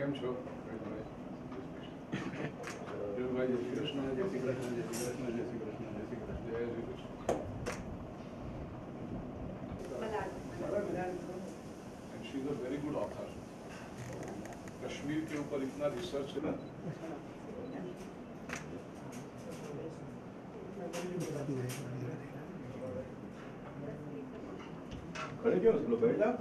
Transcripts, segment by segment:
કેમ છો? ભાઈ જય શ્રી કૃષ્ણ, જય શ્રી કૃષ્ણ, જય શ્રી કૃષ્ણ, જય શ્રી કૃષ્ણ, જય શ્રી કૃષ્ણ, જય Shri Krishna. And she is a very good author. Kashmir के ऊपर इतना रिसर्च है ना. खड़े क्यों हो? बैठ जाओ.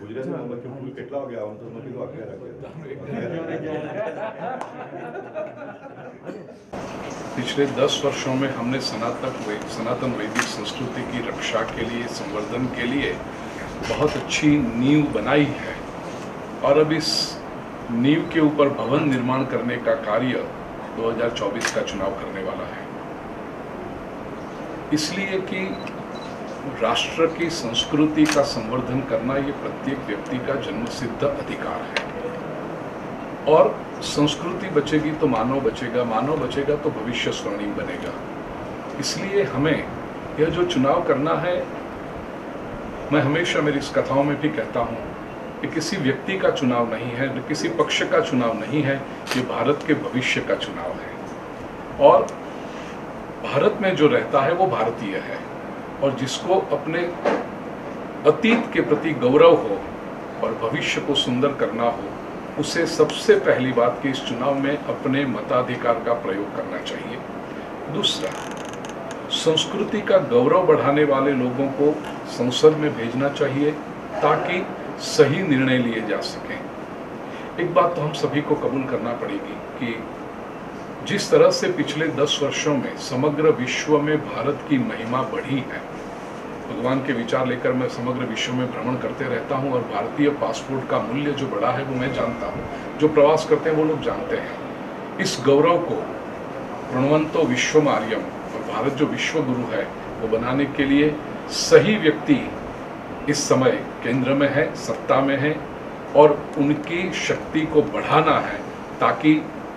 ગુજરાતમાં ફૂલ કેટલા વાગે આવવાનું તો મેં કીધું 11 पिछले 10 वर्षों में हमने सनातन वैदिक संस्कृति की रक्षा के लिए, संवर्धन के लिए बहुत अच्छी नींव बनाई है और अब इस नींव के ऊपर भवन निर्माण करने का कार्य 2024 का चुनाव करने वाला है. इसलिए कि राष्ट्र की संस्कृति का संवर्धन करना ये प्रत्येक व्यक्ति का जन्मसिद्ध अधिकार है और संस्कृति बचेगी तो मानव बचेगा, मानव बचेगा तो भविष्य स्वर्णिम बनेगा. इसलिए हमें यह जो चुनाव करना है, मैं हमेशा मेरी इस कथाओं में भी कहता हूँ कि किसी व्यक्ति का चुनाव नहीं है, किसी पक्ष का चुनाव नहीं है, ये भारत के भविष्य का चुनाव है. और भारत में जो रहता है वो भारतीय है और जिसको अपने अतीत के प्रति गौरव हो और भविष्य को सुंदर करना हो, उसे सबसे पहली बात कि इस चुनाव में अपने मताधिकार का प्रयोग करना चाहिए. दूसरा, संस्कृति का गौरव बढ़ाने वाले लोगों को संसद में भेजना चाहिए ताकि सही निर्णय लिए जा सकें. एक बात तो हम सभी को कबूल करना पड़ेगी कि जिस तरह से पिछले 10 वर्षों में समग्र विश्व में भारत की महिमा बढ़ी है, भगवान के विचार लेकर मैं समग्र विश्व में भ्रमण करते रहता हूं और भारतीय पासपोर्ट का मूल्य जो बढ़ा है वो मैं जानता हूं, जो प्रवास करते हैं वो लोग जानते हैं. इस गौरव को प्रणवंतो विश्वमार्यम और भारत जो विश्व गुरु है वो बनाने के लिए सही व्यक्ति इस समय केंद्र में है, सत्ता में है और उनकी शक्ति को बढ़ाना है ताकि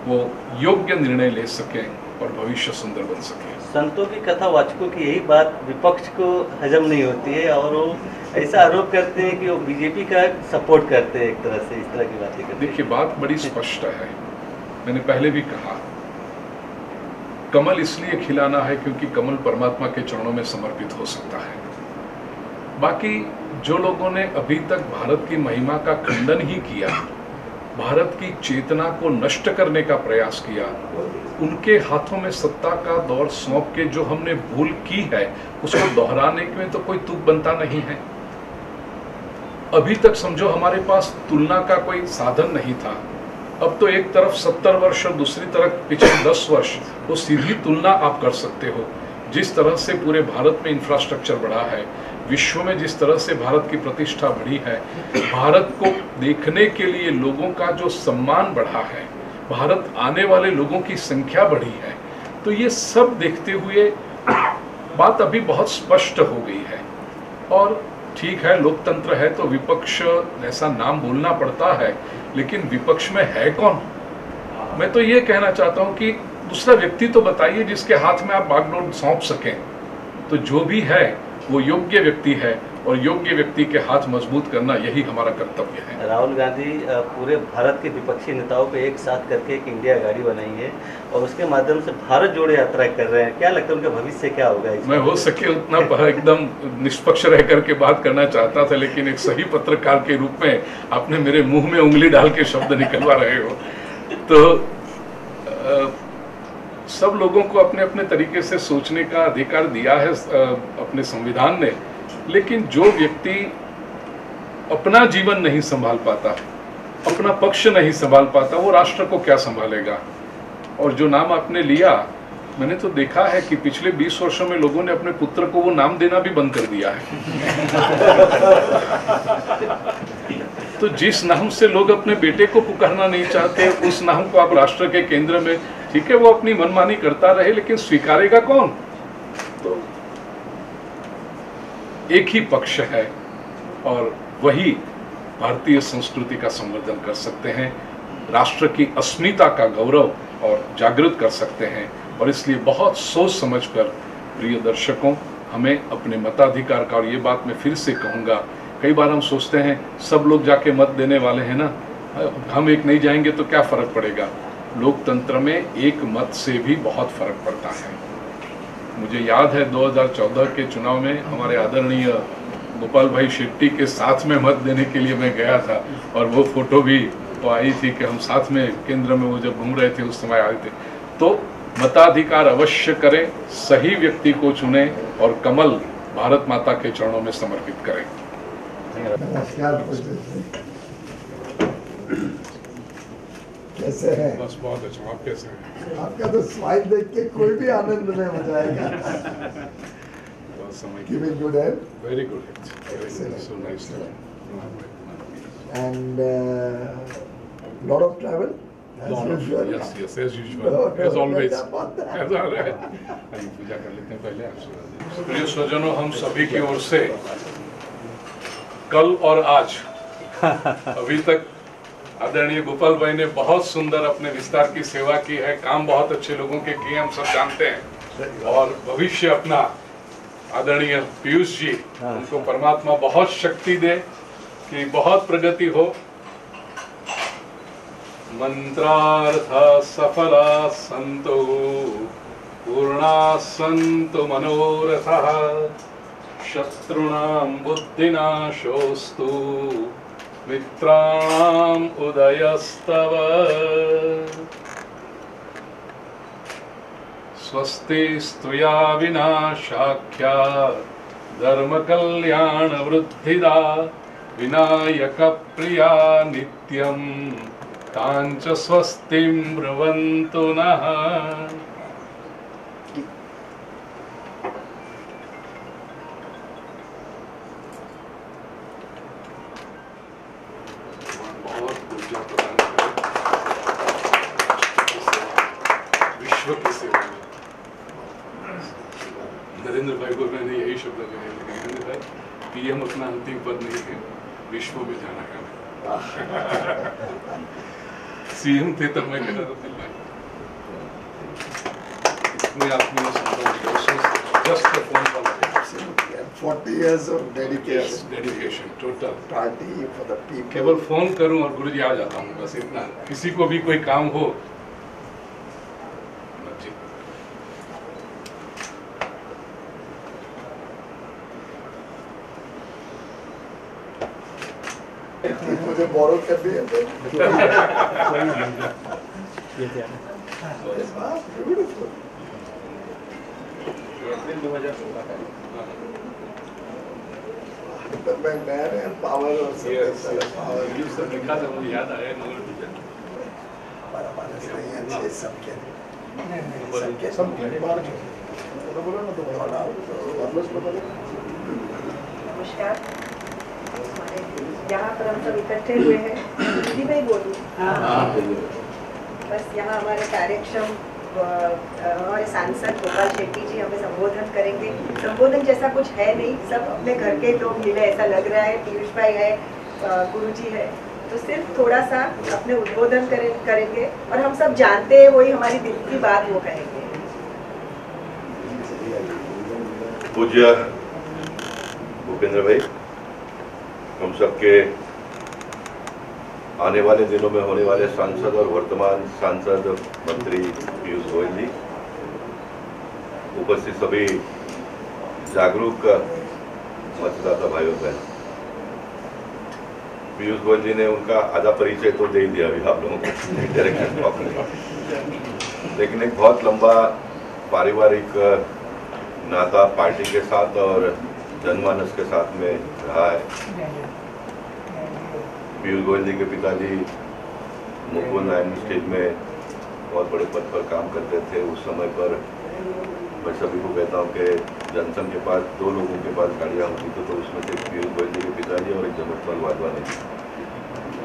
वो योग्य निर्णय ले सकें और भविष्य सुंदर बन सके. संतों की कथा वाचकों की यही बात विपक्ष को हजम नहीं होती है और वो ऐसा आरोप करते हैं कि वो बीजेपी का सपोर्ट करते हैं, एक तरह से इस तरह की बातें करते हैं. देखिए, बात बड़ी स्पष्ट है. मैंने पहले भी कहा, कमल इसलिए खिलाना है क्योंकि कमल परमात्मा के चरणों में समर्पित हो सकता है. बाकी जो लोगों ने अभी तक भारत की महिमा का खंडन ही किया, भारत की चेतना को नष्ट करने का प्रयास किया, उनके हाथों में सत्ता का दौर सौंप के जो हमने भूल की है उसको दोहराने में तो कोई तुक बनता नहीं है. अभी तक समझो हमारे पास तुलना का कोई साधन नहीं था. अब तो एक तरफ 70 वर्ष और दूसरी तरफ पिछले 10 वर्ष, तो सीधी तुलना आप कर सकते हो. जिस तरह से पूरे भारत में इंफ्रास्ट्रक्चर बढ़ा है, विश्व में जिस तरह से भारत की प्रतिष्ठा बढ़ी है, भारत को देखने के लिए लोगों का जो सम्मान बढ़ा है, भारत आने वाले लोगों की संख्या बढ़ी है, तो ये सब देखते हुए बात अभी बहुत स्पष्ट हो गई है. और ठीक है, लोकतंत्र है तो विपक्ष ऐसा नाम बोलना पड़ता है, लेकिन विपक्ष में है कौन? मैं तो ये कहना चाहता हूँ कि दूसरा व्यक्ति तो बताइए जिसके हाथ में आप बागडोर सौंप सकें. तो जो भी है वो योग्य व्यक्ति है और योग्य व्यक्ति के हाथ मजबूत करना यही हमारा कर्तव्य है. राहुल गांधी पूरे भारत के विपक्षी नेताओं को एक साथ करके एक इंडिया गाड़ी बनाई है और उसके माध्यम से भारत जोड़ो यात्रा कर रहे हैं. क्या लगता है उनका भविष्य क्या होगा? मैं हो सके उतना एकदम निष्पक्ष रह करके बात करना चाहता था, लेकिन एक सही पत्रकार के रूप में आपने मेरे मुंह में उंगली डाल के शब्द निकलवा रहे हो. तो सब लोगों को अपने अपने तरीके से सोचने का अधिकार दिया है अपने संविधान ने, लेकिन जो व्यक्ति अपना जीवन नहीं संभाल पाता, अपना पक्ष नहीं संभाल पाता, वो राष्ट्र को क्या संभालेगा? और जो नाम आपने लिया, मैंने तो देखा है कि पिछले 20 वर्षों में लोगों ने अपने पुत्र को वो नाम देना भी बंद कर दिया है. तो जिस नाम से लोग अपने बेटे को पुकारना नहीं चाहते, उस नाम को आप राष्ट्र के केंद्र में, ठीक है वो अपनी मनमानी करता रहे, लेकिन स्वीकारेगा कौन? तो एक ही पक्ष है और वही भारतीय संस्कृति का संवर्धन कर सकते हैं. राष्ट्र की अस्मिता का गौरव और जागृत कर सकते हैं। और इसलिए बहुत सोच समझकर प्रिय दर्शकों, हमें अपने मताधिकार का, और ये बात मैं फिर से कहूँगा, कई बार हम सोचते हैं सब लोग जाके मत देने वाले हैं ना, हम एक नहीं जाएंगे तो क्या फर्क पड़ेगा। लोकतंत्र में एक मत से भी बहुत फर्क पड़ता है। मुझे याद है 2014 के चुनाव में हमारे आदरणीय गोपाल भाई शेट्टी के साथ में मत देने के लिए मैं गया था, और वो फोटो भी तो आई थी कि हम साथ में केंद्र में वो जब घूम रहे थे उस समय आए थे। तो मताधिकार अवश्य करें, सही व्यक्ति को चुनें और कमल भारत माता के चरणों में समर्पित करें। नमस्कार। कैसे हैं? बस बहुत अच्छा। आप कैसे हैं? आपका तो स्माइल देख के कोई भी आनंद में हो जाएगा। Keeping good health? Very good. So nice. And lot of travel? As usual? Yes, as usual. No, As always. about that. As always. आइए पूजा कर लेते हैं पहले आपसे। प्रिय स्वजनों, हम सभी की ओर से कल और आज अभी तक आदरणीय गोपाल भाई ने बहुत सुंदर अपने विस्तार की सेवा की है, काम बहुत अच्छे लोगों के किए, हम सब जानते हैं। और भविष्य अपना आदरणीय पीयूष जी, उनको परमात्मा बहुत शक्ति दे कि बहुत प्रगति हो। मंत्रार्थ सफला संतो पूर्णा संतो मनोरथः शत्रुणां बुद्धिनाशोस्तु मित्राणाम् उदयस्तव। स्वस्ति स्तुया विनाशाख्या धर्म कल्याण वृद्धिदा विनायक प्रिया नित्यं तांच स्वस्तिं ब्रुवन्तु नः। बहुत ऊर्जा प्रदान करें विश्व की सेवा में। नरेंद्र भाई को मैंने यही शब्द कहे, नरेंद्र भाई पीएम अपना अंतिम पद नहीं है, विश्व में जाना है। सीएम थे तब मैं कहता था दिल्ली इतने आत्मीय संबंध, just a phone call. 40 years of dedication. Dedication total. Party for the people. केवल फोन करूं और गुरुजी आ जाता हूं, बस इतना। किसी को भी कोई काम हो, मुझे बोरो कर दिया तो ब्यूटीफुल। मैन पावर और सब लिखा था, मुझे याद आया। नमस्कार। यहाँ पर हम सब इकट्ठे हुए हैं। हिंदी में ही बोलूँ? बस यहाँ हमारे कार्यक्षम हमारे सांसद गोपाल शेट्टी जी हमें संबोधन करेंगे। संबोधन जैसा कुछ है नहीं, सब अपने घर के लोग मिले ऐसा लग रहा है। पीयूष भाई है, गुरुजी है, तो सिर्फ थोड़ा सा अपने उद्बोधन करेंगे और हम सब जानते हैं वही हमारी दिल की बात वो कहेंगे। पूज्य भूपेंद्र भाई, हम सबके आने वाले दिनों में होने वाले सांसद और वर्तमान सांसद मंत्री पीयूष गोयल जी, उपस्थित सभी जागरूक मतदाता भाइयों बहन, पीयूष गोयल जी ने उनका आधा परिचय तो दे ही दिया अभी आप लोगों को डायरेक्शन टॉक में, लेकिन एक बहुत लंबा पारिवारिक नाता पार्टी के साथ और जनमानस के साथ में रहा है। पीयूष गोयल जी के पिताजी मुकुंद नारायण स्टेज में बहुत बड़े पद पर काम करते थे। उस समय पर मैं सभी को कहता हूँ कि जनसंघ के पास 2 लोगों के पास गाड़ियाँ होती थी, तो उसमें से पीयूष गोयल जी के पिताजी और एक जमतपाल वाधवानी,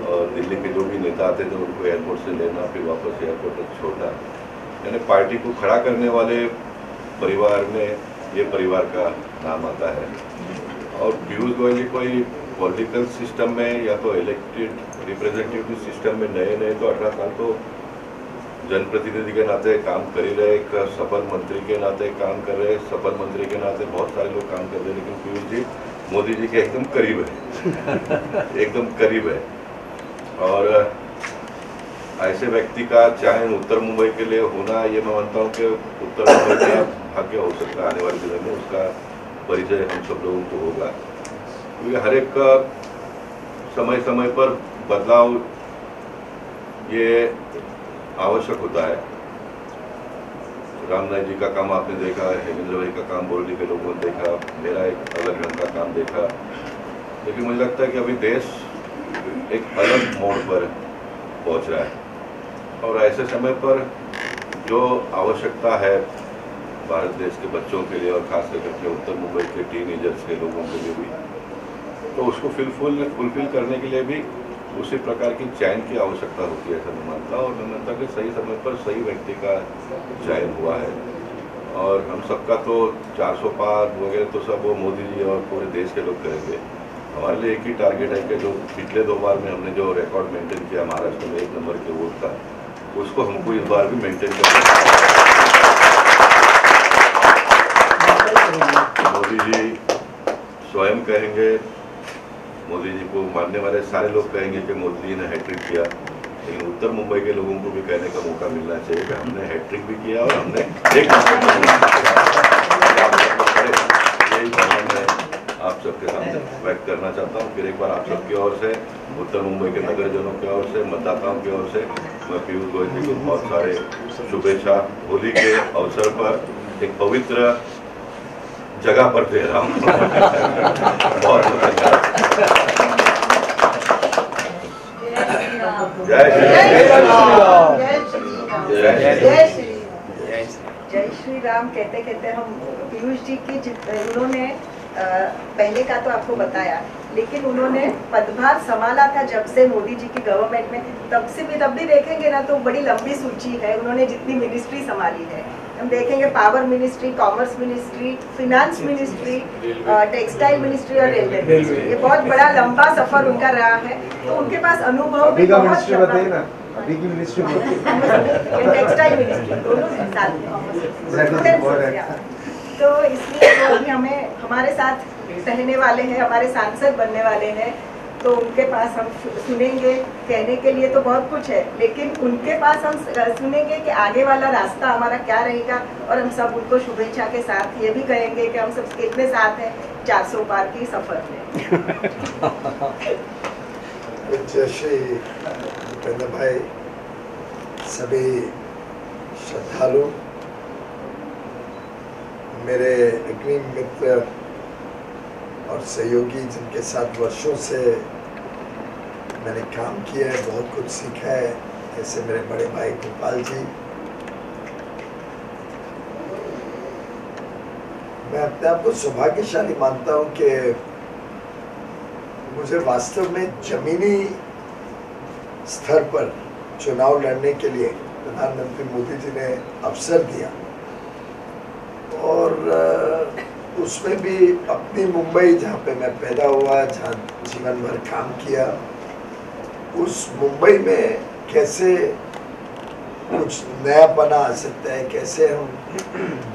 और दिल्ली के जो भी नेता आते थे उनको एयरपोर्ट से लेना, फिर वापस एयरपोर्ट तक छोड़ना। यानी पार्टी को खड़ा करने वाले परिवार में ये परिवार का नाम आता है। और पीयूष गोयल जी कोई पॉलिटिकल सिस्टम में या तो इलेक्टेड रिप्रेजेंटेटिव सिस्टम में नए तो 18 साल तो जनप्रतिनिधि के नाते काम कर ही रहे, एक सफल मंत्री के नाते काम कर रहे, सफल मंत्री के नाते बहुत सारे लोग काम कर रहे, लेकिन पीयूष जी मोदी जी के एकदम करीब है एकदम करीब है। और ऐसे व्यक्ति का चाहे उत्तर मुंबई के लिए होना, ये मैं मानता हूँ कि उत्तर मुंबई का भाग्य हो सकता है आने वाले दिनों में, उसका परिचय हम सब लोगों को होगा। क्योंकि हर एक का समय समय पर बदलाव ये आवश्यक होता है। रामनाथ जी का काम आपने देखा, हेमेंद्र भाई का काम बोलने के लोगों ने देखा, मेरा एक अलग ढंग का काम देखा, लेकिन मुझे लगता है कि अभी देश एक अलग मोड़ पर पहुंच रहा है और ऐसे समय पर जो आवश्यकता है भारत देश के बच्चों के लिए और खास करके उत्तर मुंबई के टीनेजर्स के लोगों के लिए भी, तो उसको फुलफिल करने के लिए भी उसी प्रकार की चयन की आवश्यकता होती है ऐसा मैं मानता हूँ। और मैं मानता कि सही समय पर सही व्यक्ति का चयन हुआ है। और हम सबका तो 400 पार वगैरह तो सब वो मोदी जी और पूरे देश के लोग करेंगे। हमारे लिए एक ही टारगेट है कि जो पिछले 2 बार में हमने जो रिकॉर्ड मेंटेन किया महाराष्ट्र में 1 नंबर के वोट का, उसको हमको इस बार भी मेंटेन करना। मोदी जी स्वयं कहेंगे, मोदी जी को मानने वाले सारे लोग कहेंगे कि मोदी जी ने हैट्रिक किया, लेकिन उत्तर मुंबई के लोगों को भी कहने का मौका मिलना चाहिए कि हमने हैट्रिक भी किया और हमने एक यही भावना मैं आप सबके सामने व्यक्त करना चाहता हूँ। फिर एक बार आप सबकी ओर से, उत्तर मुंबई के नगरजनों की ओर से, मतदाताओं की ओर से मैं पीयूष गोयल जी को बहुत सारे शुभेच्छा होली के अवसर पर एक पवित्र जगह पर दे रहा हूँ। बहुत धन्यवाद। जय श्री राम कहते कहते हम पीयूष जी की उन्होंने पहले का तो आपको बताया, लेकिन उन्होंने पदभार संभाला था जब से मोदी जी की गवर्नमेंट में, तब भी देखेंगे ना तो बड़ी लंबी सूची है उन्होंने जितनी मिनिस्ट्री संभाली है। हम देखेंगे power ministry, commerce ministry, finance ministry, textile ministry और रेलवे मिनिस्ट्री, ये बहुत बड़ा लंबा सफर उनका रहा है। तो उनके पास अनुभव भी बहुत लंबा। अभी की मिनिस्ट्री टेक्सटाइल मिनिस्ट्री दोनों साल में। तो इसलिए वो भी हमें हमारे साथ रहने वाले हैं, हमारे सांसद बनने वाले हैं, तो उनके पास हम सुनेंगे। कहने के लिए तो बहुत कुछ है, लेकिन उनके पास हम सुनेंगे कि आगे वाला रास्ता हमारा क्या रहेगा। और हम सब उनको शुभेच्छा के साथ ये भी कहेंगे कि हम सब कितने साथ हैं 400 पार की सफर में। जय श्री उपेंद्र भाई, सभी श्रद्धालु, मेरे अग्रिम मित्र और सहयोगी जिनके साथ वर्षों से मैंने काम किया है, बहुत कुछ सीखा है, ऐसे मेरे बड़े भाई गोपाल जी। मैं अपने आप को सौभाग्यशाली मानता हूं कि मुझे वास्तव में जमीनी स्तर पर चुनाव लड़ने के लिए प्रधानमंत्री मोदी जी ने अवसर दिया और उसमें भी अपनी मुंबई जहाँ पे मैं पैदा हुआ, जहाँ जीवन भर काम किया, उस मुंबई में कैसे कुछ नयापना आ सकता है, कैसे हम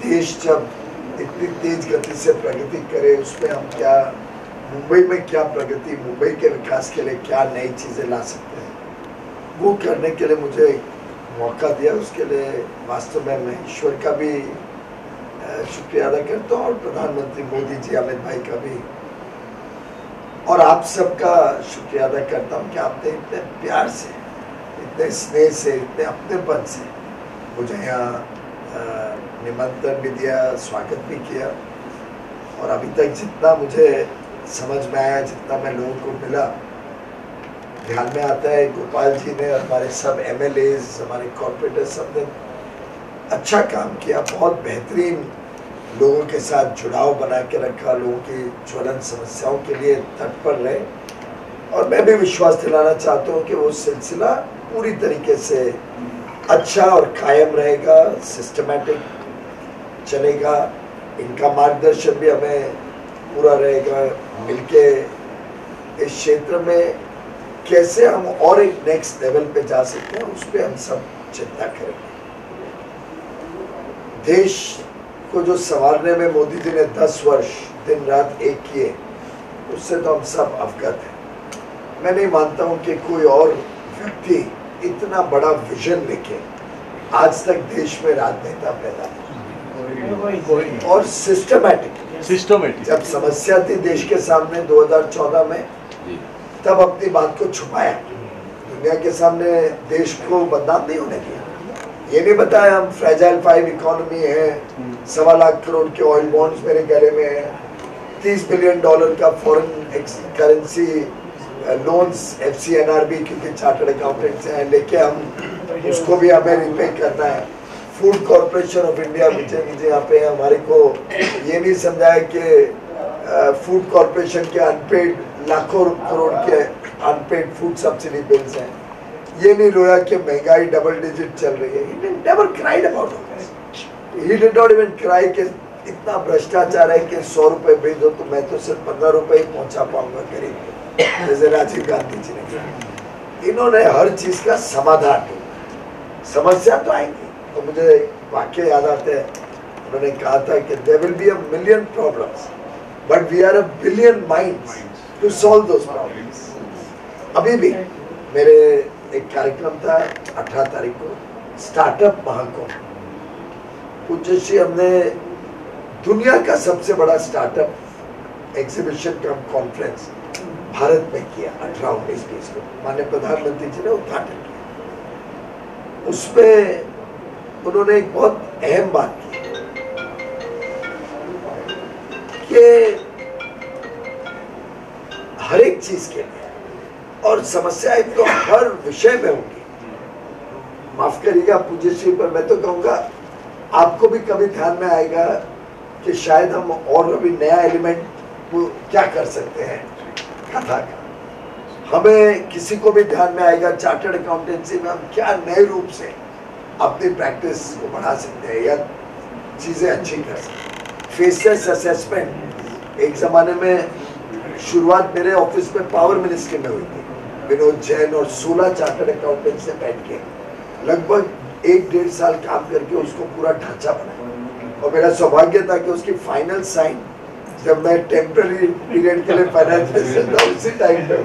देश जब इतनी तेज गति से प्रगति करे उसमें हम क्या मुंबई में क्या प्रगति, मुंबई के विकास के लिए क्या नई चीज़ें ला सकते हैं, वो करने के लिए मुझे मौका दिया। उसके लिए वास्तव में मैं ईश्वर का भी शुक्रिया अदा करता हूँ और प्रधानमंत्री मोदी जी, अमित भाई का भी, और आप सबका शुक्रिया अदा करता हूँ कि आपने इतने प्यार से, इतने स्नेह से, इतने अपनेपन से मुझे यहाँ निमंत्रण भी दिया, स्वागत भी किया। और अभी तक जितना मुझे समझ में आया, जितना मैं लोगों को मिला, ध्यान में आता है गोपाल जी ने, हमारे सब MLAs, हमारे कॉर्पोरेटर्स, सब ने अच्छा काम किया, बहुत बेहतरीन लोगों के साथ जुड़ाव बना के रखा, लोगों की ज्वलन समस्याओं के लिए तत्पर रहे। और मैं भी विश्वास दिलाना चाहता हूँ कि वो सिलसिला पूरी तरीके से अच्छा और कायम रहेगा, सिस्टमैटिक चलेगा। इनका मार्गदर्शन भी हमें पूरा रहेगा, मिलके इस क्षेत्र में कैसे हम और एक नेक्स्ट लेवल पे जा सकते हैं, उस पर हम सब चिंता करेंगे। देश को जो संवारने में मोदी जी ने 10 वर्ष दिन रात एक किए, उससे तो हम सब अवगत हैं। मैं नहीं मानता हूं कि कोई और व्यक्ति इतना बड़ा विजन लेके आज तक देश में राजनेता पैदा किया और सिस्टमैटिक। जब समस्या थी देश के सामने 2014 में, तब अपनी बात को छुपाया, दुनिया के सामने देश को बदनाम नहीं होने दिया। ये नहीं बताया हम फ्रेजाइल 5 इकोनॉमी है, 1.25 लाख करोड़ के ऑयल बॉन्ड्स मेरे गले में है, $30 बिलियन का फॉरेन करेंसी लोन्स FCNRB क्योंकि चार्टर्ड अकाउंटेंट्स हैं लेके हम उसको भी हमें रिपे करना है। फूड कॉर्पोरेशन ऑफ इंडिया मुझे यहाँ पे हमारे को ये नहीं समझाया कि फूड कॉर्पोरेशन के अनपेड लाखों करोड़ के अनपेड फूड सब्सिडी बिल्स हैं। ये नहीं रोया कि महंगाई डबल डिजिट चल रही है। He never cried about it. He did not even cry कि इतना भ्रष्टाचार है कि 100 रुपए भेजो तो मैं तो सिर्फ 15 रुपए ही पहुंचा पाऊंगा गरीब को, जैसे राजीव गांधी जी ने कहा। इन्होंने हर चीज का समाधान ढूंढा। समस्या तो आएंगी, तो मुझे वाक्य याद आते हैं, उन्होंने कहा था कि there will be a million problems, but we are a billion minds to solve those problems. अभी भी मेरे एक कार्यक्रम था 18 तारीख को, स्टार्टअप महाकुंभ। पूज्यश्री हमने दुनिया का सबसे बड़ा स्टार्टअप एग्जीबिशन कम कॉन्फ्रेंस भारत में किया 18, 19, 20 को। माननीय प्रधानमंत्री जी ने उद्घाटन किया। उसमें उन्होंने एक बहुत अहम बात की कि हर एक चीज के लिए, और समस्याएं तो हर विषय में होंगी। माफ करिएगा पूज्यश्री, पर मैं तो कहूंगा आपको भी कभी ध्यान में आएगा कि शायद हम और अभी नया एलिमेंट क्या कर सकते हैं कथा का। हमें किसी को भी ध्यान में आएगा चार्टर्ड अकाउंटेंसी में हम क्या नए रूप से अपनी प्रैक्टिस को बढ़ा सकते हैं या चीजें अच्छी कर सकते हैं। फेसलेस असेसमेंट एक जमाने में शुरुआत मेरे ऑफिस में पावर मिनिस्ट्री में हुई थी। विनोद जैन और 16 चार्टर्ड अकाउंटेंट से बैठ के लगभग 1-1.5 साल काम करके उसको पूरा ढांचा बनाया, और मेरा सौभाग्य था कि उसकी फाइनल साइन जब मैं टेम्पररी पीरियड के लिए फाइनेंस मिनिस्टर था उसी टाइम पे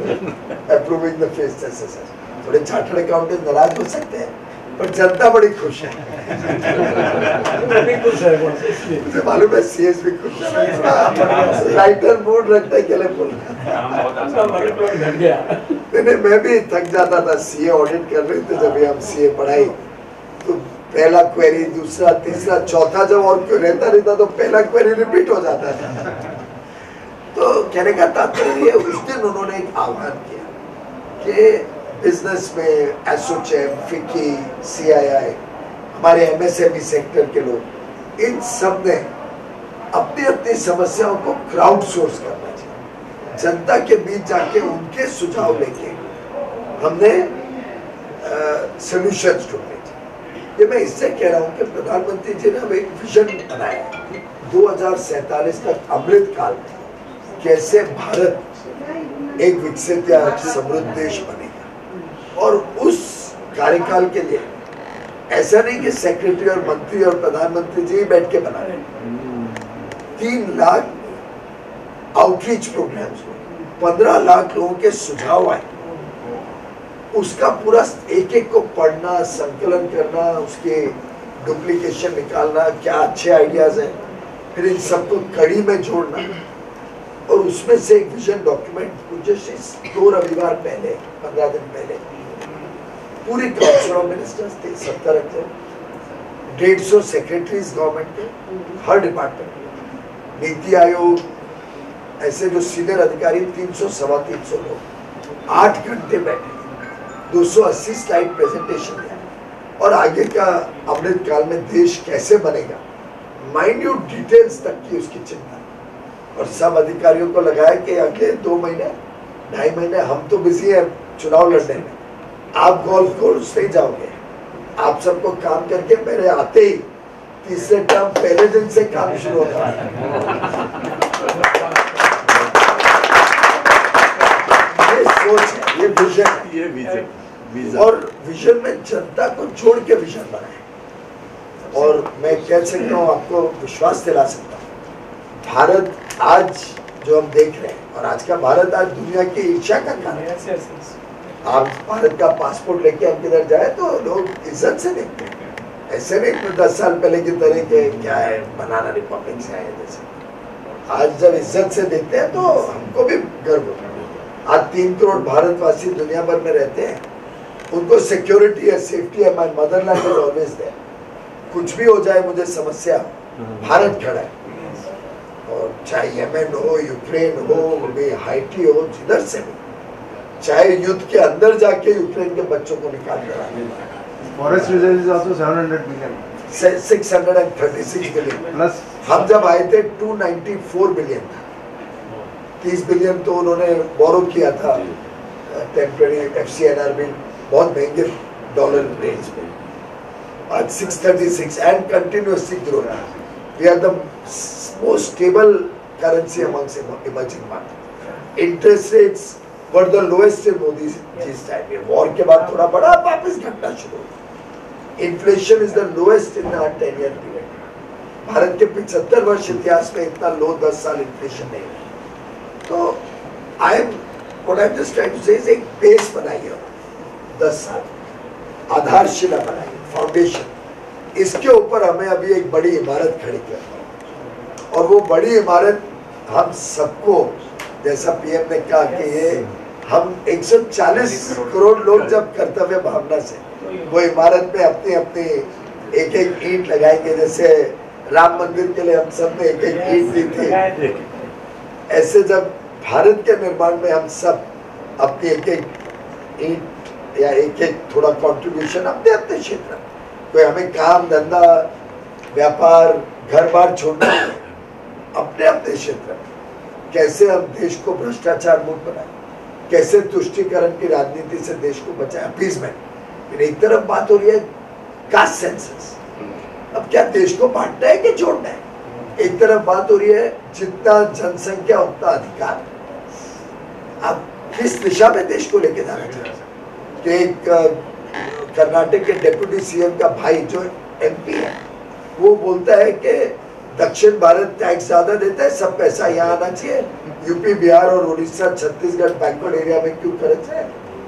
अप्रूविंग द फेसलेस असेसमेंट। थोड़े चार्टर्ड अकाउंटेंट नाराज हो सकते हैं, पर जनता बड़ी खुश है। मुझे मालूम है CS भी खुश है, लाइटर मूड रखने के लिए बोल नहीं, मैं भी थक जाता था। CA ऑडिट कर रहे थे जब हम CA पढ़ाई, तो पहला क्वेरी, दूसरा, तीसरा, चौथा जब और क्यों रहता तो पहला क्वेरी रिपीट हो जाता था। तो कहने का तात्पर्य उस दिन उन्होंने एक आह्वान किया कि बिजनेस में एसोचैम, फिक्की, CII, हमारे MSME सेक्टर के लोग, इन सब ने अपनी अपनी समस्याओं को क्राउड सोर्स करना चाहिए। जनता के बीच जाके उनके सुझाव लेके हमने सॉल्यूशंस ढूंढने चाहिए। ये मैं इससे कह रहा हूँ कि प्रधानमंत्री जी ने अब एक विजन बनाया है 2047 तक अमृत काल में कैसे भारत एक विकसित या समृद्ध देश बनेगा। और उस कार्यकाल के लिए ऐसा नहीं कि सेक्रेटरी और मंत्री और प्रधानमंत्री जी बैठ के बना रहे, 3 लाख आउटरीच प्रोग्राम्स, 15 लाख लोगों के सुझाव आए, उसका पूरा एक एक को पढ़ना, संकलन करना, उसके डुप्लीकेशन निकालना, क्या अच्छे आइडियाज हैं, फिर इन सबको कड़ी में जोड़ना, और उसमें से एक विजन डॉक्यूमेंट जैसे 2 रविवार पहले, 15 दिन पहले पूरी काउंसिल ऑफ मिनिस्टर्स थे, 70 थे, 150 सेक्रेटरीज गवर्नमेंट के, हर डिपार्टमेंट, नीति आयोग, ऐसे जो सीनियर अधिकारी 300 सवा 300 लोग 8 घंटे बैठे, 280 स्लाइड प्रेजेंटेशन दिया, और आगे का अमृत काल में देश कैसे बनेगा, माइन्यूट डिटेल्स तक की उसकी चिंता। और सब अधिकारियों को लगाया कि अगले 2 महीने, 2.5 महीने हम तो बिजी है चुनाव लड़ने में, आप गोल्फ कोर्स नहीं जाओगे, आप सबको काम करके मेरे आते ही तीसरे टर्म पहले दिन से काम शुरू होता है। और विजन में जनता को जोड़ के विजन बनाए। और मैं कह सकता हूँ, आपको विश्वास दिला सकता हूँ, भारत आज जो हम देख रहे हैं, और आज का भारत आज दुनिया की ईर्ष्या का कारण है। आप भारत का पासपोर्ट लेके हम किधर जाए तो लोग इज्जत से देखते हैं, ऐसे नहीं कि 10 साल पहले की तरह के क्या है बनाना रिपब्लिक से आए जैसे। आज जब इज्जत से देखते हैं तो हमको भी गर्व होता है। आज 3 करोड़ भारतवासी दुनिया भर में रहते हैं, उनको सिक्योरिटी है, सेफ्टी है। My motherland is always there. कुछ भी हो जाए मुझे समस्या, भारत खड़ा है। और चाहे यमन हो, यूक्रेन हो, हाइटी हो, जिधर से भी, चाहे युद्ध के अंदर जाके यूक्रेन के बच्चों को निकाल कर आए। Forest reserve is also 700 billion, 636 billion plus. हम जब आए थे 294 बिलियन था। 30 बिलियन तो उन्होंने बोरो किया था टेम्परेरी FCNR में, बहुत महंगे डॉलर रेंज में। आज 636 and continuously grow. We are the most stable currency amongst emerging market. Interest rates were the lowest in Modi जिस टाइम। वॉर के बाद थोड़ा बढ़ा, वापस घटना शुरू हुआ। Inflation is the lowest in 10 year period. Bharat के 75 वर्ष इतिहास में इतना लो 10 साल इन्फ्लेशन नहीं है। तो I am just trying to say एक बेस बनाइए, 10 साल आधारशिला बनाइए, फाउंडेशन। इसके ऊपर हमें अभी एक बड़ी इमारत खड़ी करनी है। और वो बड़ी इमारत हम सबको, जैसा PM ने कहा कि ये हम 140 करोड़ लोग जब कर्तव्य भावना से वो इमारत में अपनी अपनी एक ईंट लगाएंगे। जैसे राम मंदिर के लिए हम सब ने एक ईंट दी थी, ऐसे जब भारत के निर्माण में हम सब अपनी एक ईंट या एक थोड़ा कंट्रीब्यूशन अपने अपने क्षेत्र, कोई हमें काम धंधा व्यापार घर बार छोड़ना है, अपने अपने क्षेत्र में कैसे हम देश को भ्रष्टाचार मुक्त बनाए, कैसे तुष्टीकरण की राजनीति से देश को बचाए, अपीजमेंट। एक तरफ बात हो रही है कास्ट सेंसस, अब क्या देश को बांटना है कि जोड़ना है। एक तरफ बात हो रही है जितना जनसंख्या उतना अधिकार। अब किस दिशा में देश को लेके जाना चाहिए। तो एक कर्नाटक के डिप्टी CM का भाई जो MP है, वो बोलता है कि दक्षिण भारत टैक्स ज्यादा देता है, सब पैसा यहाँ आना चाहिए। यूपी, बिहार और उड़ीसा, छत्तीसगढ़ बैकवर्ड एरिया में क्यों खर्च है,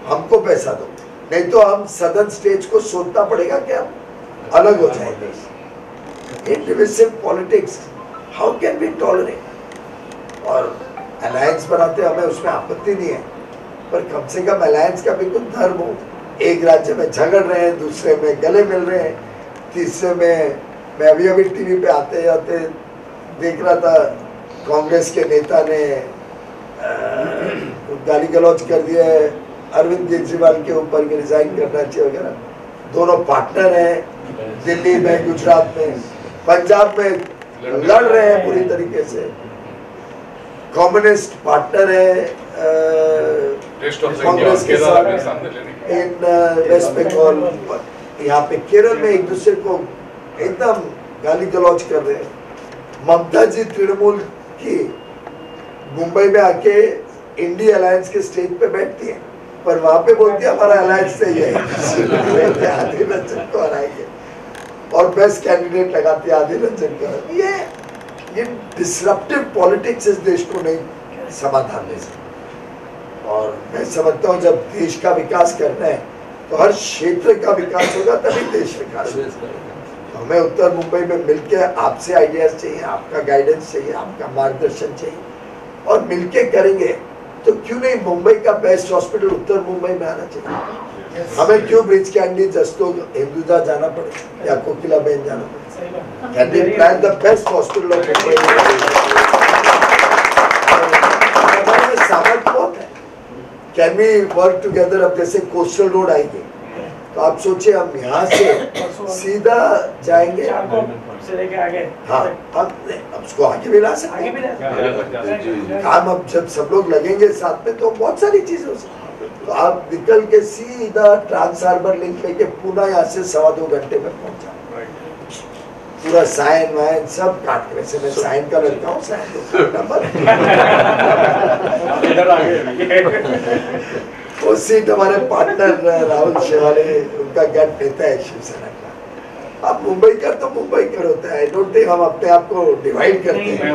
हमको पैसा दो, नहीं तो हम सदर्न स्टेट्स को सोचना पड़ेगा कि हम अलग हो जाएंगे। In divisive politics how can we tolerate. और अलायंस बनाते हमें उसमें आपत्ति नहीं है, पर कम से कम अलायंस का भी कुछ धर्म हो। एक राज्य में झगड़ रहे हैं, दूसरे में गले मिल रहे हैं, तीसरे में मैं अभी टीवी पे आते जाते देख रहा था, कांग्रेस के नेता ने गाली गलौज कर दिया है अरविंद केजरीवाल के ऊपर कि रिजाइन करना चाहिए वगैरह। दोनों पार्टनर हैं, दिल्ली में, गुजरात में, पंजाब में लड़ रहे हैं पूरी तरीके से। कम्युनिस्ट पार्टनर है कांग्रेस के साथ इन वेस्ट बंगाल, यहाँ पे केरल में एक दूसरे को एकदम गाली गलौज कर रहे हैं। ममता जी तृणमूल की मुंबई में आके इंडी अलायंस के स्टेज पे बैठती है, पर वहां पे बोलती है हमारा अलायंस सही है, आदिल रंजन को हराएंगे और बेस्ट कैंडिडेट लगाती है आदिल रंजन को। ये डिसरप्टिव पॉलिटिक्स इस देश को नहीं समाधान दे सकती। और मैं समझता हूँ जब देश का विकास करना है तो हर क्षेत्र का विकास होगा, तभी देश विकास होगा। हमें उत्तर मुंबई में मिलके आपसे आइडियाज चाहिए, आपका गाइडेंस चाहिए, आपका मार्गदर्शन चाहिए, और मिलके करेंगे तो क्यों नहीं मुंबई का बेस्ट हॉस्पिटल उत्तर मुंबई में आना चाहिए। हमें क्यों ब्रिज कैंडी जस्तो हिंदुजा जाना पड़े या कोकिला बेन जाना पड़े। Can we plan the best hospital of Mumbai. सामर्थ्य बहुत है, कैन वी वर्क टुगेदर। अब जैसे कोस्टल रोड आएगी तो आप सोचिए हम यहाँ से सीधा जाएंगे, हाँ अब उसको आगे भी ला सकते हैं। काम अब जब सब लोग लगेंगे साथ में तो बहुत सारी चीजें हो सकती। तो आप निकल के सीधा ट्रांस हार्बर लिंक लेके पुनः यहाँ से 2.25 घंटे में पहुंचा। पूरा साइन वाइन सब काट के, वैसे मैं साइन का लड़का हूँ, साइन तो वो सीट हमारे पार्टनर राहुल शेवाले उनका गट नेता है शिवसेना का। अब मुंबई कर तो मुंबई कर होता है। आई डोंट थिंक हम अपने आप को डिवाइड करते हैं।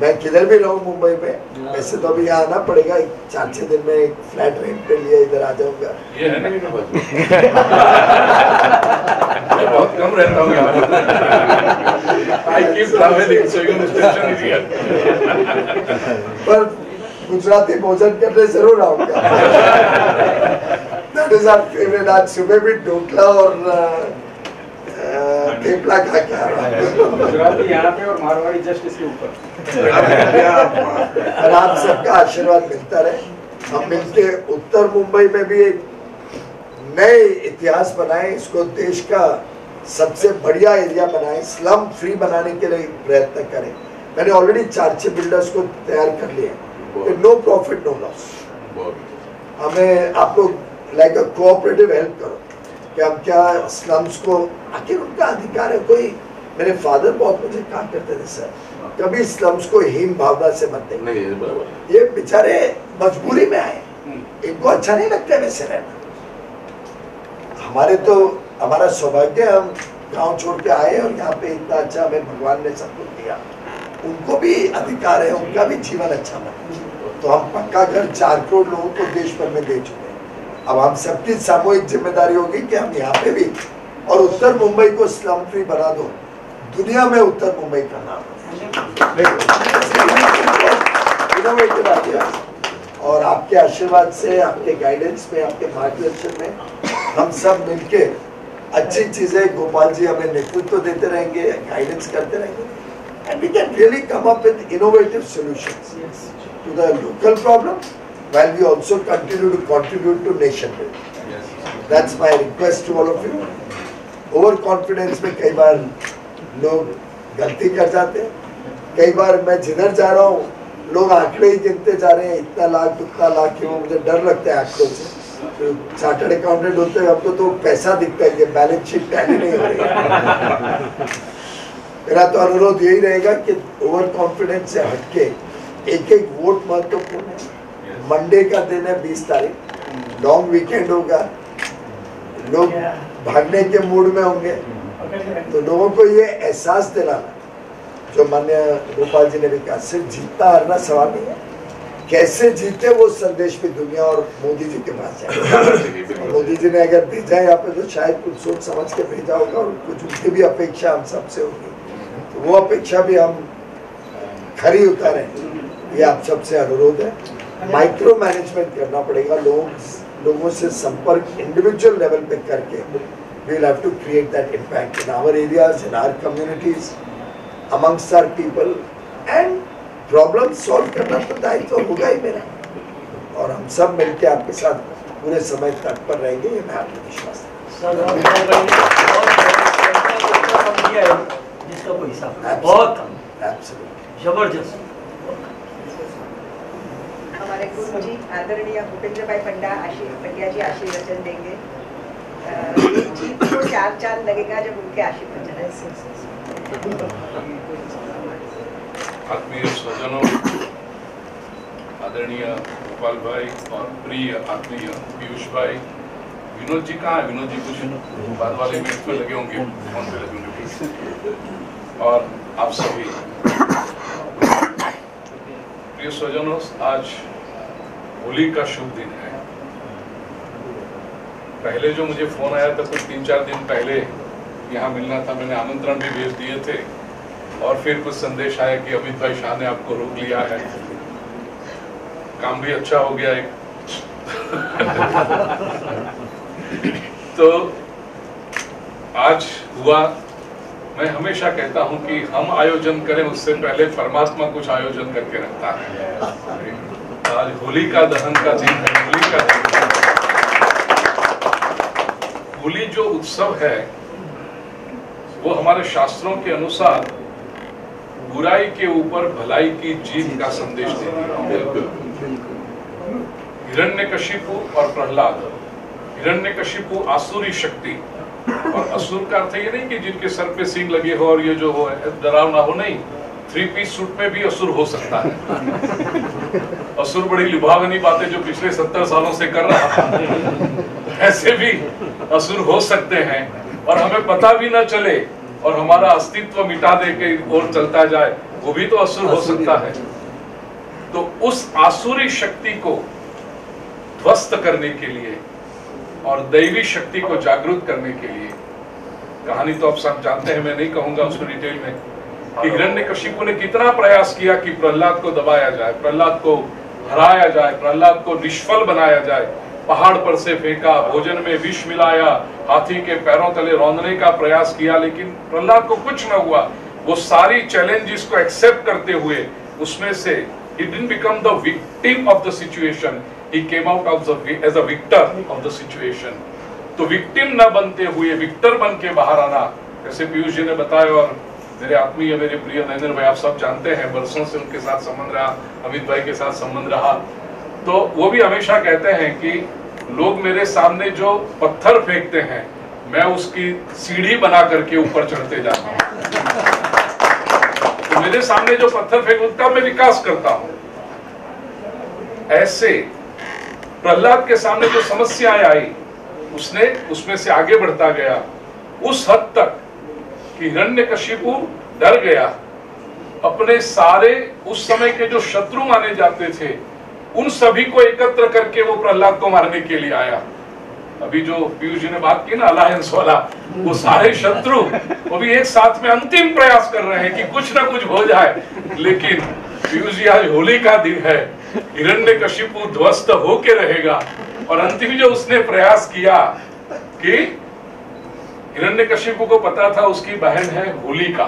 मैं किधर भी रहूं मुंबई में, वैसे तो अभी यहाँ आना पड़ेगा, 4-6 दिन में एक फ्लैट रेंट पे लिया इधर आ जाऊंगा। ये है ना मैं बहुत कम रहता हूँ यहाँ पर गुजराती भोजन करने जरूर आऊंगा। That is our favorite। आज सुबह भी ढोकला और थेपला खा के आ रहा हूँ। गुजराती यहाँ पे और मारवाड़ी जस्ट इसके ऊपर। और आप सबका आशीर्वाद मिलता रहे। हम मिलके उत्तर मुंबई में भी एक नए इतिहास बनाए, इसको देश का सबसे बढ़िया एरिया बनाए, स्लम फ्री बनाने के लिए प्रयत्न करें। मैंने ऑलरेडी 4-6 बिल्डर्स को तैयार कर लिए, नो प्रॉफिट नो लॉस। हमें आप लोग लाइक अ कोऑपरेटिव हेल्प करो कि हम क्या स्लम्स को, आखिर उनका अधिकार है। कोई मेरे फादर बहुत मुझे कहा करते थे, सर कभी स्लम्स को हीन भावना से मत देखें, ये बेचारे मजबूरी में आए, इनको अच्छा नहीं लगता वैसे रहना। हमारा सौभाग्य, हम गांव छोड़ के आए और यहाँ पे इतना अच्छा हमें भगवान ने सब कुछ दिया। उनको भी अधिकार है, उनका भी जीवन अच्छा बने। तो हम पक्का घर 4 करोड़ लोगों को देश भर में दे चुके हैं। अब हम सबकी सामूहिक जिम्मेदारी होगी कि हम यहाँ पे भी और उत्तर मुंबई को स्लम फ्री बना दो, दुनिया में उत्तर मुंबई का नाम है। और आपके आशीर्वाद से, आपके गाइडेंस में, आपके मार्गदर्शन में हम सब मिलके अच्छी चीजें, गोपाल जी हमें नेतृत्व देते रहेंगे, गाइडेंस करते रहेंगे, and we can really come up with innovative solutions to the local problem while we also continue to contribute to nation building. That's my request to all of you. Overconfidence में कई बार लोग गलती कर जाते हैं। कई बार मैं जिधर जा रहा हूँ लोग आंकड़े ही गिनते जा रहे हैं, इतना लाख उतना लाख, वो मुझे डर लगता है आंकड़ों से। तो चार्टर्ड अकाउंटेंट होते हैं हमको तो पैसा दिखता है, बैलेंस शीट टैली नहीं हो रही है। मेरा तो अनुरोध यही रहेगा कि ओवर कॉन्फिडेंस से हटके एक वोट महत्वपूर्ण है। मंडे का दिन है 20 तारीख, लॉन्ग वीकेंड होगा, लोग भागने के मूड में होंगे, तो लोगों को ये एहसास दिलाना, जो माननीय गोपाल जी ने भी कहा, सिर्फ जीतना हारना सवाल नहीं है, कैसे जीते वो संदेश भी दुनिया और मोदी जी के पास जाए। मोदी जी ने अगर भेजा यहाँ पे तो शायद कुछ सोच समझ के भेजा होगा और कुछ उनकी भी अपेक्षा हम सबसे होगी, तो वो अपेक्षा भी हम खरी उतारें, ये आप सबसे अनुरोध है। माइक्रो मैनेजमेंट करना पड़ेगा, लोगों से संपर्क इंडिविजुअल लेवल पे करके we will have to create that impact in our areas, in our communities, amongst our people, and problem solve करना तो दायित्व होगा ही मेरा, और हम सब मिलकर आपके साथ पूरे समय तक पर रहेंगे, ये मैं आपको विश्वास जिसका कोई हिसाब बहुत जबरदस्त। हमारे गुरु जी आदरणीय भूपेंद्र भाई पंड्या जी आशीर्वचन देंगे। जीत को 4 चांद लगेगा जब उनके आशीर्वचन है। आत्मीय स्वजनों, आदरणीय गोपाल भाई और प्रिय आत्मीय पीयूष भाई, विनोद जी कहाँ है? विनोद जी कुछ बाद वाले मिनट पे लगे होंगे, फोन पे लगे होंगे। और आप सभी प्रिय स्वजनों, आज होली का शुभ दिन है। पहले जो मुझे फोन आया था कुछ 3-4 दिन पहले यहाँ मिलना था, मैंने आमंत्रण भी भेज दिए थे, और फिर कुछ संदेश आया कि अमित भाई शाह ने आपको रोक लिया है। काम भी अच्छा हो गया एक। तो आज हुआ। मैं हमेशा कहता हूं कि हम आयोजन करें उससे पहले परमात्मा कुछ आयोजन करके रखता है। आज होली का दहन का दिन है। होली का दिन, होली जो उत्सव है वो हमारे शास्त्रों के अनुसार बुराई के ऊपर भलाई की जीत का संदेश देती है। हिरण्यकशिपु और प्रहलाद। हिरण्यकशिपु आसुरी शक्ति, और असुर का अर्थ ये नहीं कि जिनके सर पे सींग लगे हो और ये जो हो डरावना हो, नहीं, 3 पीस सूट में भी असुर हो सकता है। असुर बड़ी लुभावनी बातें जो पिछले 70 सालों से कर रहा था ऐसे भी असुर हो सकते हैं और हमें पता भी ना चले और हमारा अस्तित्व मिटा दे के और चलता जाए, वो भी तो असुर हो सकता है। तो उस आसुरी शक्ति को ध्वस्त करने के लिए और दैवी शक्ति को जागृत करने के लिए, कहानी तो आप सब जानते हैं, मैं नहीं कहूंगा उसको डिटेल में, कि हिरण्यकशिपु ने कितना प्रयास किया कि प्रहलाद को दबाया जाए, प्रहलाद को हराया जाए, प्रहलाद को निष्फल बनाया जाए। पहाड़ पर से फेंका, भोजन में विष मिलाया, हाथी के पैरों तले रौंदने का प्रयास किया, लेकिन प्रहलाद को कुछ न हुआ। वो सारी चैलेंजेस को एक्सेप्ट करते हुए उसमें से he didn't become the victim of the situation, he came out of the as a victor of the situation। तो विक्टिम न बनते हुए विक्टर बन के बाहर आना, जैसे पीयूष जी ने बताया और मेरे आत्मीय मेरे प्रिय नरेंद्र भाई आप सब जानते हैं, वर्षों से उनके साथ संबंध रहा, अमित भाई के साथ संबंध रहा, तो वो भी हमेशा कहते हैं कि लोग मेरे सामने जो पत्थर फेंकते हैं मैं उसकी सीढ़ी बना करके ऊपर चढ़ते जाता हूँ। तो मेरे सामने जो पत्थर फेंक उनका मैं विकास करता हूं। ऐसे प्रहलाद के सामने जो समस्याएं आई उसने उसमें से आगे बढ़ता गया उस हद तक कि हिरण्यकशिपु डर गया। अपने सारे उस समय के जो शत्रु माने जाते थे उन सभी को एकत्र करके वो प्रहलाद को मारने के लिए आया। अभी जो पीयूष जी ने बात की ना अलायंस वाला, वो सारे शत्रु वो भी एक साथ में अंतिम प्रयास कर रहे हैं कि कुछ ना कुछ हो जाए। लेकिन पीयूष जी आज होली का दिन है, हिरण्यकशिपु ध्वस्त होके रहेगा और अंतिम जो उसने प्रयास किया कि हिरण्यकशिपु को पता था उसकी बहन है होलिका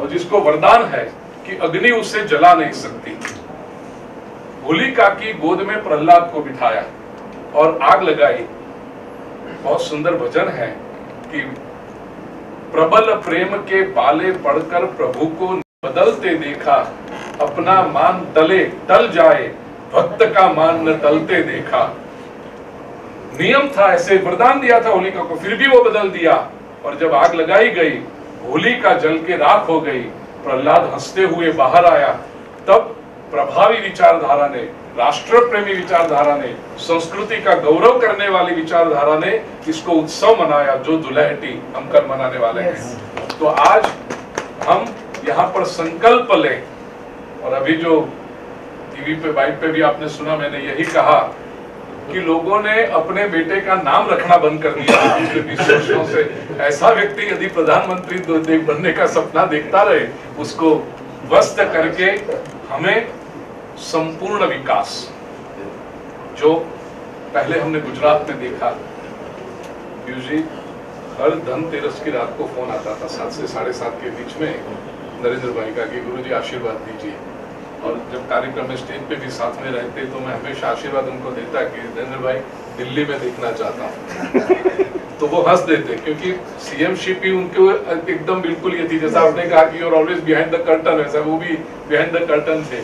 और जिसको वरदान है कि अग्नि उसे जला नहीं सकती। होलिका की गोद में प्रहलाद को बिठाया और आग लगाई। बहुत सुंदर भजन है कि प्रबल प्रेम के पाले पड़कर प्रभु को बदलते देखा, अपना मान तले टल जाए भक्त का मान न टलते देखा। नियम था, ऐसे वरदान दिया था होलिका को, फिर भी वो बदल दिया और जब आग लगाई गई होलिका जल के राख हो गई। प्रहलाद हंसते हुए बाहर आया। तब प्रभावी विचारधारा ने, राष्ट्र प्रेमी विचारधारा ने, संस्कृति का गौरव करने वाली विचारधारा ने इसको उत्सव मनाया जो दुलहटी हम कल मनाने वाले हैं। तो आज हम यहाँ पर संकल्प लें। और अभी जो टीवी पे बाइट पे भी आपने सुना, मैंने यही कहा कि लोगों ने अपने बेटे का नाम रखना बंद कर दिया पिछले 20 वर्षों से। ऐसा व्यक्ति यदि प्रधानमंत्री बनने का सपना देखता रहे, उसको ध्वस्त करके हमें संपूर्ण विकास, जो पहले हमने गुजरात में देखा, पीयूष जी हर धनतेरस की रात को फोन आता था 7 से 7:30 के बीच में नरेंद्र भाई का कि गुरुजी आशीर्वाद दीजिए। और जब कार्यक्रम में स्टेज पे भी साथ में रहते तो मैं हमेशा आशीर्वाद उनको देता कि नरेंद्र भाई दिल्ली में देखना चाहता हूँ। तो वो हंस देते क्योंकि सीएमशिप ही उनको एकदम बिल्कुल ये थी, जैसा आपने कहा कि you're always behind the curtain, वैसा वो भी बिहाइंड द कर्टन थे।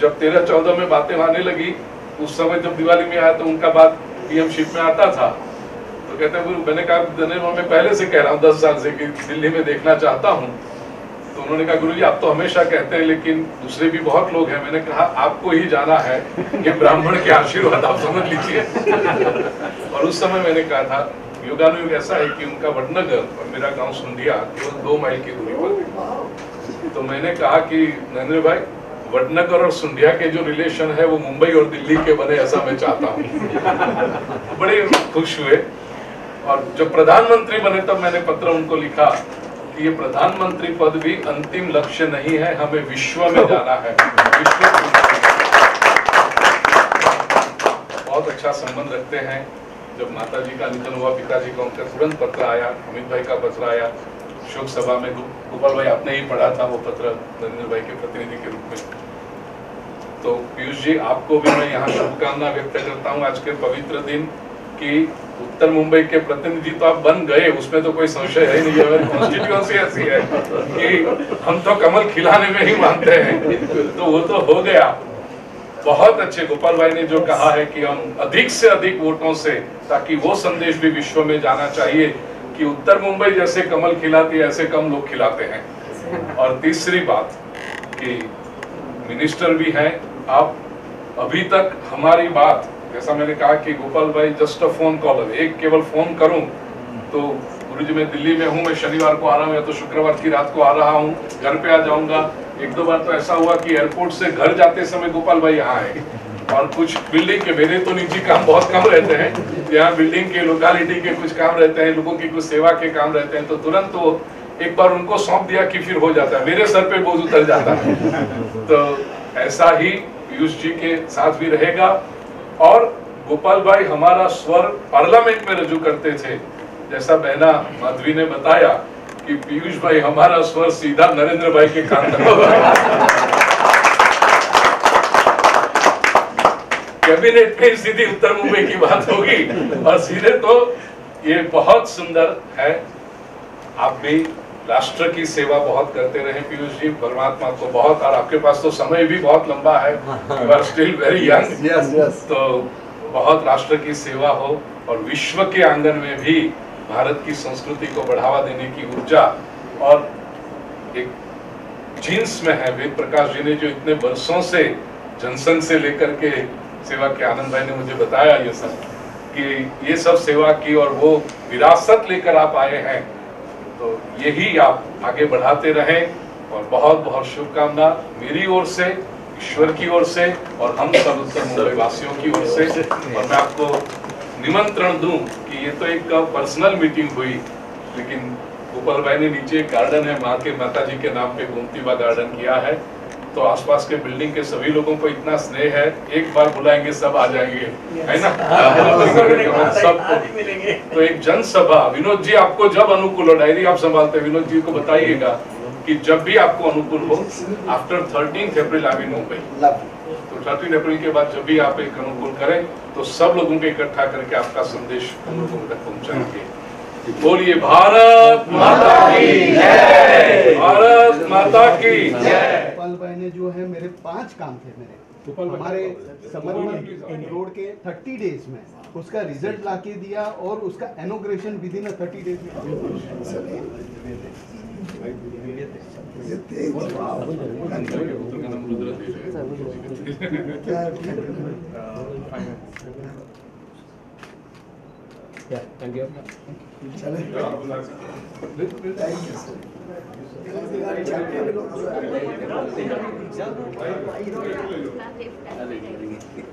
जब 13-14 में बातें आने लगी, उस समय जब दिवाली में आया तो उनका बात पीएमशिप में आता था, तो कहते हैं मैंने कहा मैं पहले से कह रहा हूँ 10 साल से कि दिल्ली में देखना चाहता हूँ। तो उन्होंने कहा गुरुजी आप तो हमेशा कहते हैं लेकिन दूसरे भी बहुत लोग हैं। मैंने कहा आपको ही जाना है कि ब्राह्मण के आशीर्वाद आप समझ लीजिए। और उस समय मैंने कहा था योगानुयोग ऐसा है कि उनका वडनगर और मेरा गांव सुंडिया केवल 2 माइल की दूरी पर। तो मैंने कहा कि नरेंद्र भाई वडनगर और सुंडिया के जो रिलेशन है वो मुंबई और दिल्ली के बने, ऐसा मैं चाहता हूँ। बड़े खुश हुए। और जब प्रधानमंत्री बने तब मैंने पत्र उनको लिखा कि ये प्रधानमंत्री पद भी अंतिम लक्ष्य नहीं है, हमें विश्व में जाना है। विश्व बहुत अच्छा संबंध रखते हैं। जब माता जी का निधन हुआ, पिताजी का, उनका तुरंत पत्र आया, अमित भाई का पत्र आया, शोक सभा में गोपाल भाई आपने ही पढ़ा था वो पत्र नरेंद्र भाई के प्रतिनिधि के रूप में। तो पीयूष जी आपको भी मैं यहाँ शुभकामना व्यक्त करता हूँ आज के पवित्र दिन कि उत्तर मुंबई के प्रतिनिधि तो आप बन गए, उसमें तो कोई संशय है नहीं। हमारी कॉन्स्टिट्यूएंसी ऐसी है कि हम तो कमल खिलाने में ही मानते हैं, तो वो तो हो गया। बहुत अच्छे गोपाल भाई ने जो कहा है कि हम अधिक से अधिक वोटों से, ताकि वो संदेश भी विश्व में जाना चाहिए कि उत्तर मुंबई जैसे कमल खिलाती है ऐसे कम लोग खिलाते हैं। और तीसरी बात कि मिनिस्टर भी हैं, आप अभी तक हमारी बात, जैसा मैंने कहा कि गोपाल भाई जस्ट अ फोन कॉलर, एक केवल फोन करूं तो गुरुजी मैं दिल्ली में हूं, मैं शनिवार को आ रहा हूं या तो शुक्रवार की रात को आ रहा हूं, घर पे आ जाऊंगा। एक दो बार तो ऐसा हुआ कि एयरपोर्ट से घर जाते समय गोपाल भाई यहाँ आए, और कुछ बिल्डिंग के, मेरे तो निजी काम बहुत कम रहते हैं, यहाँ बिल्डिंग के, लोकालिटी के कुछ काम रहते हैं, लोगों की कुछ सेवा के काम रहते हैं, तो तुरंत वो एक बार उनको सौंप दिया कि फिर हो जाता है, मेरे सर पे बोझ उतर जाता है। तो ऐसा ही पीयूष जी के साथ भी रहेगा। और गोपाल भाई हमारा स्वर पार्लियामेंट में रजू करते थे, जैसा बहना माधवी ने बताया कि पीयूष भाई हमारा स्वर सीधा नरेंद्र भाई के कान तक होगा। कैबिनेट में सीधी उत्तर मुंबई की बात होगी, और सीधे तो ये बहुत सुंदर है। आप भी राष्ट्र की सेवा बहुत करते रहे पीयूष जी, परमात्मा को बहुत, और आपके पास तो समय भी बहुत लंबा है, you are still very young, तो बहुत राष्ट्र की सेवा हो, और विश्व के आंगन में भी भारत की संस्कृति को बढ़ावा देने की ऊर्जा और एक जीन्स में है। वेद प्रकाश जी ने जो इतने वर्षों से जनसंघ से लेकर के सेवा के, आनंद भाई ने मुझे बताया ये सब, कि ये सब सेवा की और वो विरासत लेकर आप आए हैं, तो यही आप आगे बढ़ाते रहें। और बहुत बहुत शुभकामना मेरी ओर से, ईश्वर की ओर से, और हम सब उत्तर मुंबई वासियों की ओर से। और मैं आपको निमंत्रण दूं कि ये तो एक पर्सनल मीटिंग हुई, लेकिन गोपाल भाई ने नीचे एक गार्डन है, माँ के माता जी के नाम पे गोमतीबा गार्डन किया है, तो आसपास के बिल्डिंग के सभी लोगों को इतना स्नेह है, एक बार बुलाएंगे सब आ जाएंगे, है ना? सबको। तो एक जनसभा, विनोद जी आपको जब अनुकूल हो, डायरी आप संभालते हैं, विनोद जी को बताइएगा कि जब भी आपको अनुकूल हो, आफ्टर 13 अप्रैल आई इन मुंबई, तो 13 अप्रैल के बाद जब भी आप एक अनुकूल करें तो सब लोगों को इकट्ठा करके आपका संदेश हम लोगों तक पहुंचाएंगे। बोलिए भारत माता की जय, भारत माता की जय। गोपाल भाई ने जो है, मेरे 5 काम थे मेरे, हमारे समरमन रोड के 30 डेज में उसका रिजल्ट लाके दिया, और उसका इनॉग्रेशन विद इन 30 डेज में। Thank you. Thank you.